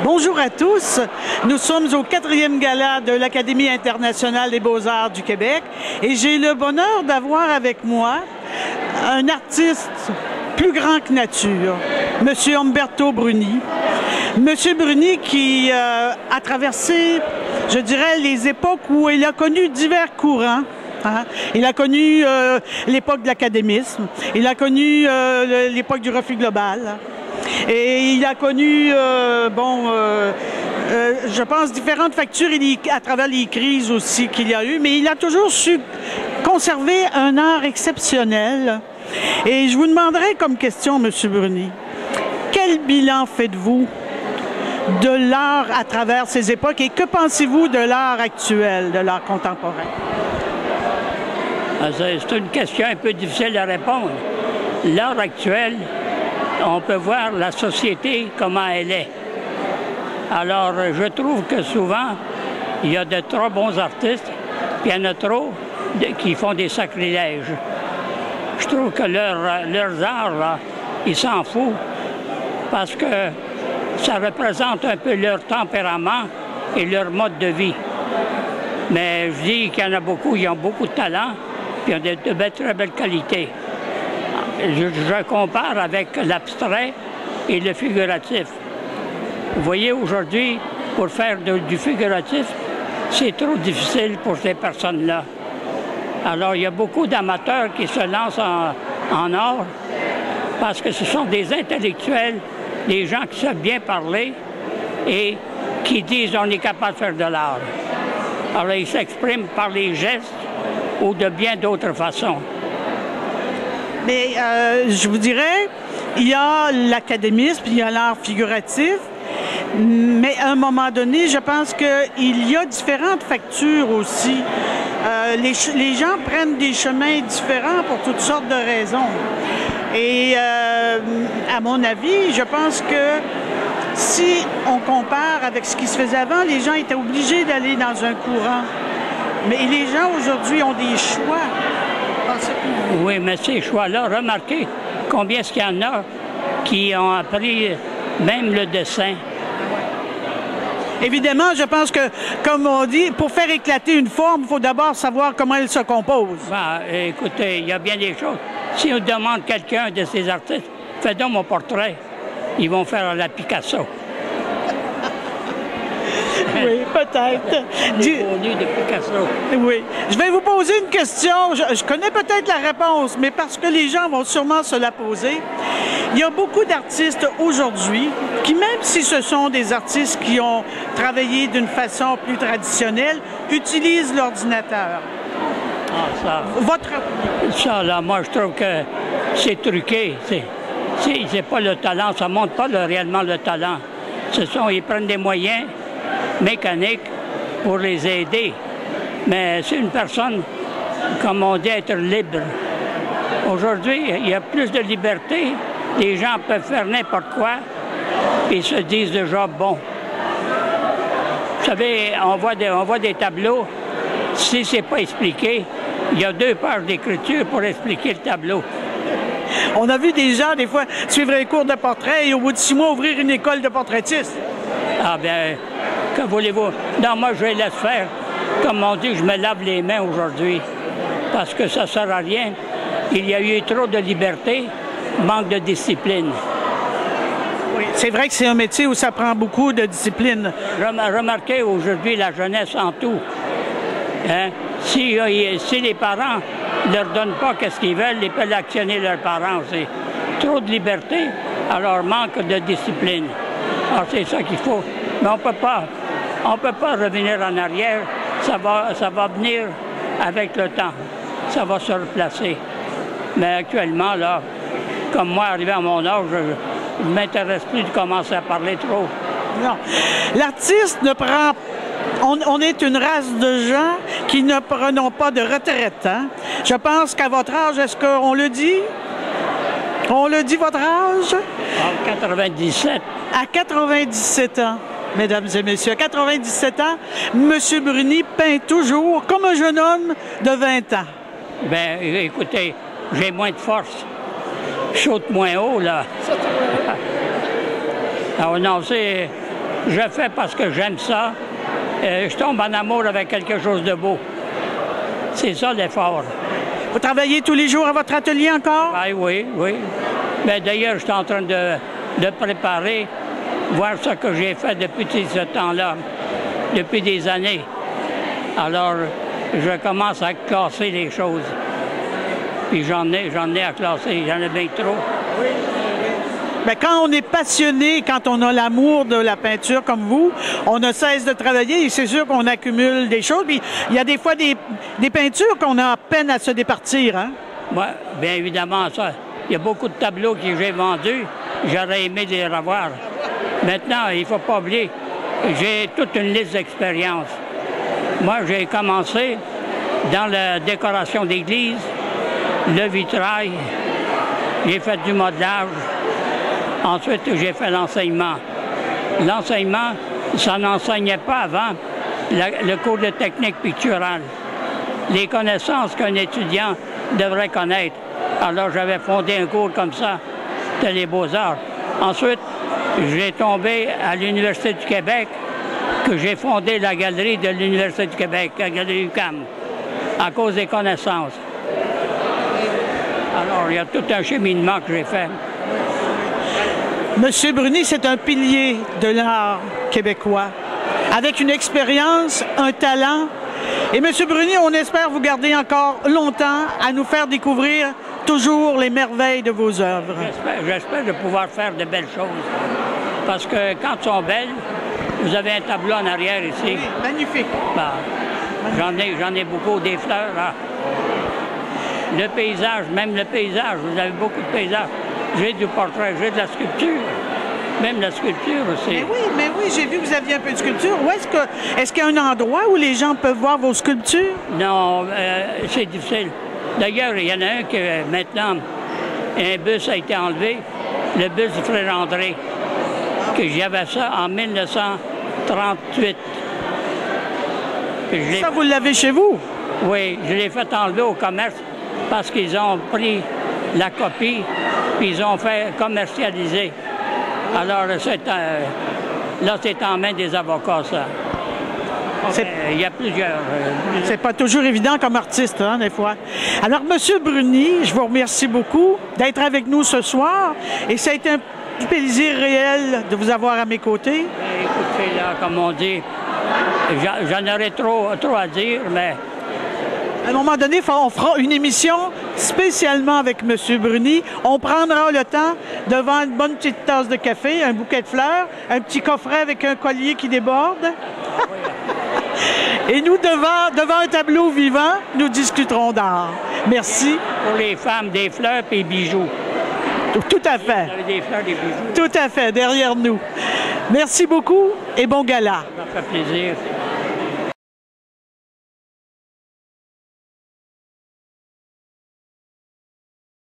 Bonjour à tous. Nous sommes au 4e gala de l'Académie internationale des beaux-arts du Québec et j'ai le bonheur d'avoir avec moi un artiste plus grand que nature, M. Umberto Bruni. M. Bruni qui a traversé, je dirais, les époques où il a connu divers courants. Hein? Il a connu l'époque de l'académisme, il a connu l'époque du refus global. Et il a connu, je pense, différentes factures à travers les crises aussi qu'il y a eu, mais il a toujours su conserver un art exceptionnel. Et je vous demanderai comme question, M. Bruni, quel bilan faites-vous de l'art à travers ces époques et que pensez-vous de l'art actuel, de l'art contemporain? C'est une question un peu difficile à répondre. L'art actuel, on peut voir la société comment elle est. Alors, je trouve que souvent, il y a de trop bons artistes, puis il y en a trop qui font des sacrilèges. Je trouve que leurs arts, là, ils s'en foutent parce que ça représente un peu leur tempérament et leur mode de vie. Mais je dis qu'il y en a beaucoup, ils ont beaucoup de talent, puis ils ont de très belles qualités. Je compare avec l'abstrait et le figuratif. Vous voyez, aujourd'hui, pour faire du figuratif, c'est trop difficile pour ces personnes-là. Alors, il y a beaucoup d'amateurs qui se lancent en art parce que ce sont des intellectuels, des gens qui savent bien parler et qui disent on est capable de faire de l'art. Alors, ils s'expriment par les gestes ou de bien d'autres façons. Mais je vous dirais, il y a l'académisme, il y a l'art figuratif, mais à un moment donné, je pense qu'il y a différentes factures aussi. Les gens prennent des chemins différents pour toutes sortes de raisons. Et à mon avis, je pense que si on compare avec ce qui se faisait avant, les gens étaient obligés d'aller dans un courant. Mais les gens aujourd'hui ont des choix. Oui, mais ces choix-là, remarquez combien est-ce qu'il y en a qui ont appris même le dessin. Évidemment, je pense que, comme on dit, pour faire éclater une forme, il faut d'abord savoir comment elle se compose. Ben, écoutez, il y a bien des choses. Si on demande quelqu'un de ces artistes, fais donc mon portrait, ils vont faire à la Picasso. Oui, peut-être. De Picasso. Oui. Je vais vous poser une question. Je connais peut-être la réponse, mais parce que les gens vont sûrement se la poser. Il y a beaucoup d'artistes aujourd'hui qui, même si ce sont des artistes qui ont travaillé d'une façon plus traditionnelle, utilisent l'ordinateur. Ah, ça, là, moi, je trouve que c'est truqué. C'est pas le talent, ça montre pas réellement le talent. Ils prennent des moyens mécaniques pour les aider. Mais c'est une personne, comme on dit, être libre. Aujourd'hui, il y a plus de liberté. Les gens peuvent faire n'importe quoi et ils se disent déjà bon. Vous savez, on voit des tableaux. Si c'est pas expliqué, il y a 2 pages d'écriture pour expliquer le tableau. On a vu des gens, des fois, suivre un cours de portrait et au bout de 6 mois, ouvrir une école de portraitiste. Ah bien, que voulez-vous? Non, moi, je les laisse faire. Comme on dit, je me lave les mains aujourd'hui. Parce que ça ne sert à rien. Il y a eu trop de liberté, manque de discipline. Oui, c'est vrai que c'est un métier où ça prend beaucoup de discipline. Remarquez aujourd'hui la jeunesse en tout. Hein? Si les parents ne leur donnent pas ce qu'ils veulent, ils peuvent actionner leurs parents. C'est trop de liberté, alors manque de discipline. Alors c'est ça qu'il faut. Mais on ne peut pas revenir en arrière. Ça va venir avec le temps. Ça va se replacer. Mais actuellement, là, comme moi, arrivé à mon âge, je ne m'intéresse plus de commencer à parler trop. Non. L'artiste ne prend... On est une race de gens qui ne prenons pas de retraite. Hein? Je pense qu'à votre âge, est-ce qu'on le dit? On le dit, votre âge? En 97. À 97 ans, mesdames et messieurs, à 97 ans, M. Bruni peint toujours comme un jeune homme de 20 ans. Bien, écoutez, j'ai moins de force. Je saute moins haut, là. Alors non, Je fais parce que j'aime ça. Je tombe en amour avec quelque chose de beau. C'est ça l'effort. Vous travaillez tous les jours à votre atelier encore? Ah, oui, oui. Mais d'ailleurs, je suis en train de préparer, voir ce que j'ai fait depuis ce temps-là, depuis des années. Alors, je commence à classer les choses. Puis j'en ai à classer, j'en ai bien trop. Oui. Mais quand on est passionné, quand on a l'amour de la peinture comme vous, on ne cesse de travailler et c'est sûr qu'on accumule des choses. Puis il y a des fois des peintures qu'on a à peine à se départir. Hein? Oui, bien évidemment, ça. Il y a beaucoup de tableaux que j'ai vendus. J'aurais aimé les revoir. Maintenant, il ne faut pas oublier, j'ai toute une liste d'expériences. Moi, j'ai commencé dans la décoration d'église, le vitrail, j'ai fait du modelage. Ensuite, j'ai fait l'enseignement. L'enseignement, ça n'enseignait pas avant le cours de technique picturale. Les connaissances qu'un étudiant devrait connaître. Alors, j'avais fondé un cours comme ça, c'était les Beaux-Arts. Ensuite, j'ai tombé à l'Université du Québec, que j'ai fondé la galerie de l'Université du Québec, la galerie UQAM, à cause des connaissances. Alors, il y a tout un cheminement que j'ai fait. Monsieur Bruni, c'est un pilier de l'art québécois, avec une expérience, un talent. Et Monsieur Bruni, on espère vous garder encore longtemps à nous faire découvrir toujours les merveilles de vos œuvres. J'espère de pouvoir faire de belles choses. Parce que quand elles sont belles, vous avez un tableau en arrière ici. Oui, magnifique. Ben, j'en ai beaucoup, des fleurs. Là. Le paysage, même le paysage, vous avez beaucoup de paysages. J'ai du portrait, j'ai de la sculpture. Même la sculpture aussi. Mais oui, j'ai vu que vous aviez un peu de sculpture. Est-ce qu'il y a un endroit où les gens peuvent voir vos sculptures? Non, c'est difficile. D'ailleurs, il y en a un que maintenant, un bus a été enlevé, le bus du frère André, que j'avais ça en 1938. Ça, vous l'avez chez vous? Oui, je l'ai fait enlever au commerce parce qu'ils ont pris la copie puis ils ont fait commercialiser. Alors, là, c'est en main des avocats, ça. Il y a plusieurs. C'est pas toujours évident comme artiste, hein, des fois. Alors, Monsieur Bruni, je vous remercie beaucoup d'être avec nous ce soir. Et ça a été un plaisir réel de vous avoir à mes côtés. Écoutez, là, comme on dit, j'en aurais trop à dire, mais... À un moment donné, on fera une émission spécialement avec M. Bruni. On prendra le temps devant une bonne petite tasse de café, un bouquet de fleurs, un petit coffret avec un collier qui déborde. Et nous, devant un tableau vivant, nous discuterons d'art. Merci. Pour les femmes, des fleurs et des bijoux. Tout à fait. Vous avez des fleurs, des bijoux. Tout à fait, derrière nous. Merci beaucoup et bon gala. Ça me fait plaisir.